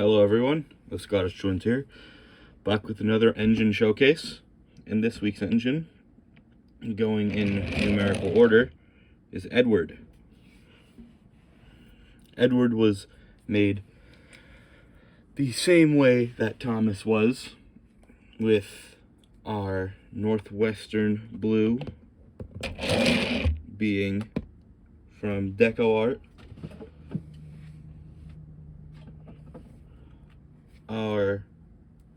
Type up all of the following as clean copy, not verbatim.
Hello everyone, the Scottish Twins here, back with another engine showcase. And this week's engine, going in numerical order, is Edward. Edward was made the same way that Thomas was, with our Northwestern blue being from DecoArt,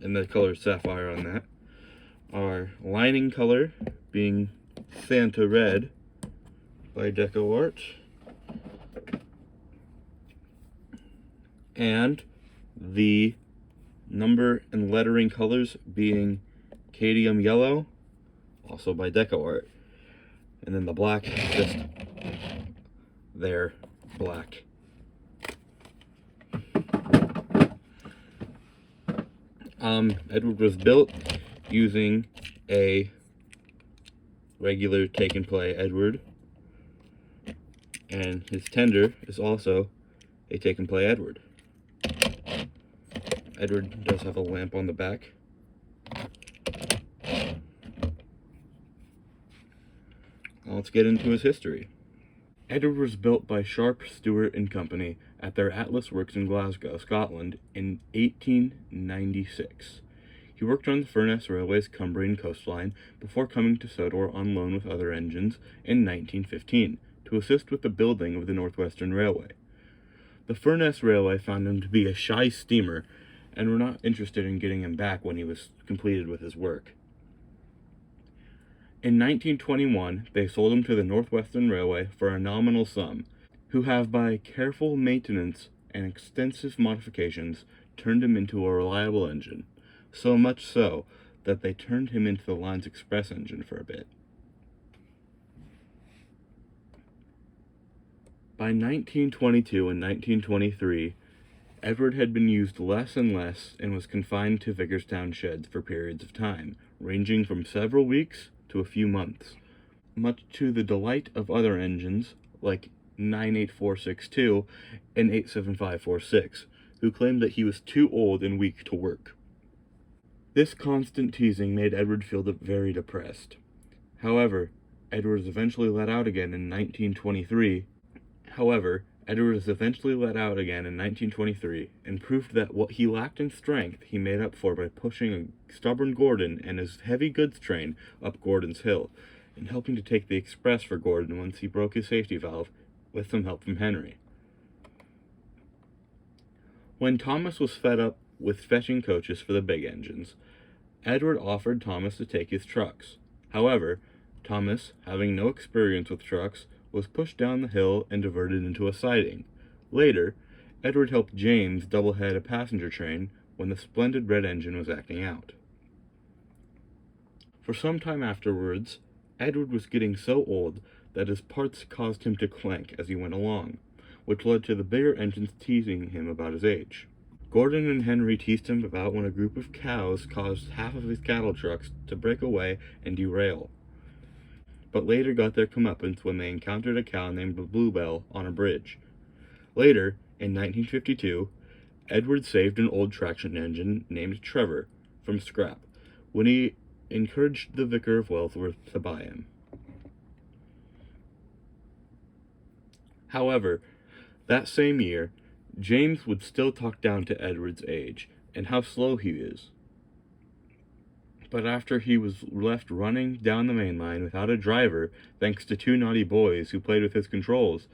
and the color sapphire on that, our lining color being Santa Red by DecoArt, and the number and lettering colors being Cadmium Yellow, also by DecoArt, and then the black is just their black. Edward was built using a regular take and play Edward, and his tender is also a take and play Edward. Edward does have a lamp on the back. Now let's get into his history. Edward was built by Sharp, Stewart and Company at their Atlas Works in Glasgow, Scotland in 1896. He worked on the Furness Railway's Cumbrian coastline before coming to Sodor on loan with other engines in 1915 to assist with the building of the Northwestern Railway. The Furness Railway found him to be a shy steamer and were not interested in getting him back when he was completed with his work. In 1921, they sold him to the Northwestern Railway for a nominal sum, who have by careful maintenance and extensive modifications turned him into a reliable engine, so much so that they turned him into the line's express engine for a bit. By 1922 and 1923, Edward had been used less and less and was confined to Vickerstown sheds for periods of time, ranging from several weeks to a few months, much to the delight of other engines like 98462 and 87546, who claimed that he was too old and weak to work. This constant teasing made Edward feel very depressed. However, Edward was eventually let out again in 1923. And proved that what he lacked in strength he made up for by pushing a stubborn Gordon and his heavy goods train up Gordon's Hill, and helping to take the express for Gordon once he broke his safety valve with some help from Henry. When Thomas was fed up with fetching coaches for the big engines, Edward offered Thomas to take his trucks. However, Thomas, having no experience with trucks, was pushed down the hill and diverted into a siding. Later, Edward helped James double-head a passenger train when the splendid red engine was acting out. For some time afterwards, Edward was getting so old that his parts caused him to clank as he went along, which led to the bigger engines teasing him about his age. Gordon and Henry teased him about when a group of cows caused half of his cattle trucks to break away and derail, but later got their comeuppance when they encountered a cow named Bluebell on a bridge. Later, in 1952, Edward saved an old traction engine named Trevor from scrap when he encouraged the Vicar of Wellsworth to buy him. However, that same year, James would still talk down to Edward's age and how slow he is. But after he was left running down the main line without a driver, thanks to two naughty boys who played with his controls,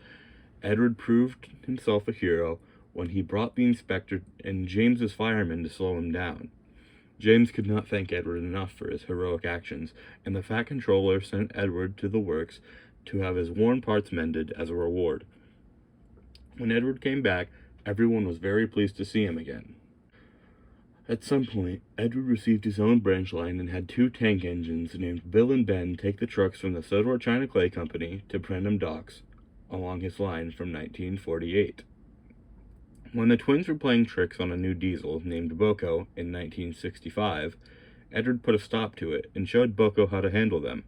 Edward proved himself a hero when he brought the inspector and James's firemen to slow him down. James could not thank Edward enough for his heroic actions, and the Fat Controller sent Edward to the works to have his worn parts mended as a reward. When Edward came back, everyone was very pleased to see him again. At some point, Edward received his own branch line and had two tank engines named Bill and Ben take the trucks from the Sodor China Clay Company to Prendam Docks along his line from 1948. When the twins were playing tricks on a new diesel named Boko in 1965, Edward put a stop to it and showed Boko how to handle them.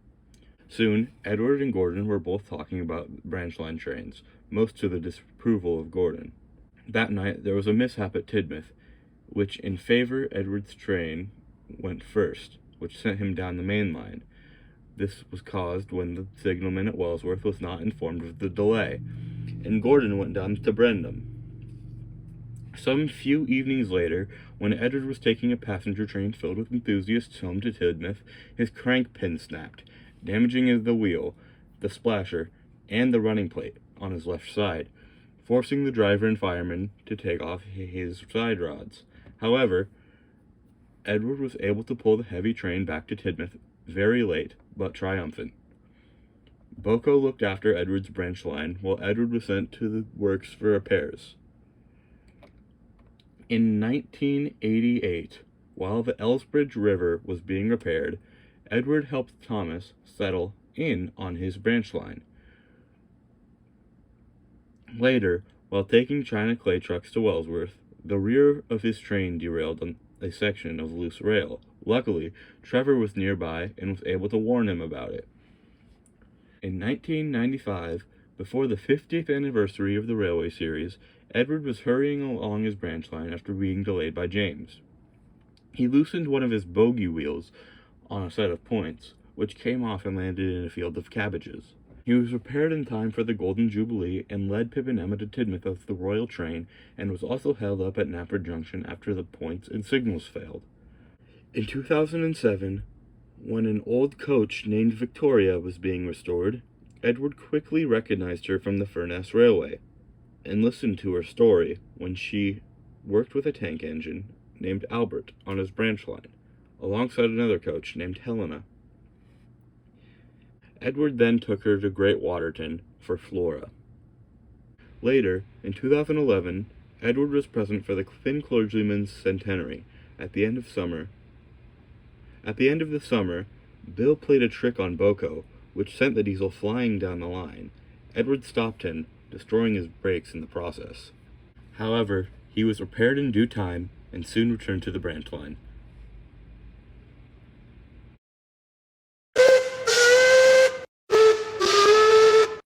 Soon, Edward and Gordon were both talking about branch line trains, most to the disapproval of Gordon. That night, there was a mishap at Tidmouth, which in favor Edward's train went first, which sent him down the main line. This was caused when the signalman at Wellsworth was not informed of the delay, and Gordon went down to Brendam. Some few evenings later, when Edward was taking a passenger train filled with enthusiasts home to Tidmouth, his crank pin snapped, damaging the wheel, the splasher, and the running plate on his left side, forcing the driver and fireman to take off his side rods. However, Edward was able to pull the heavy train back to Tidmouth very late, but triumphant. Boco looked after Edward's branch line, while Edward was sent to the works for repairs. In 1988, while the Elsbridge River was being repaired, Edward helped Thomas settle in on his branch line. Later, while taking China clay trucks to Wellsworth, the rear of his train derailed on a section of loose rail. Luckily, Trevor was nearby and was able to warn him about it. In 1995, before the 50th anniversary of the railway series, Edward was hurrying along his branch line after being delayed by James. He loosened one of his bogie wheels on a set of points, which came off and landed in a field of cabbages. He was repaired in time for the Golden Jubilee and led Pip and Emma to Tidmouth of the Royal Train, and was also held up at Knapford Junction after the points and signals failed. In 2007, when an old coach named Victoria was being restored, Edward quickly recognized her from the Furness Railway and listened to her story when she worked with a tank engine named Albert on his branch line, alongside another coach named Helena. Edward then took her to Great Waterton for Flora. Later, in 2011, Edward was present for the Thin Clergyman's centenary at the end of summer. At the end of the summer, Bill played a trick on Boco, which sent the diesel flying down the line. Edward stopped him, destroying his brakes in the process. However, he was repaired in due time and soon returned to the branch line.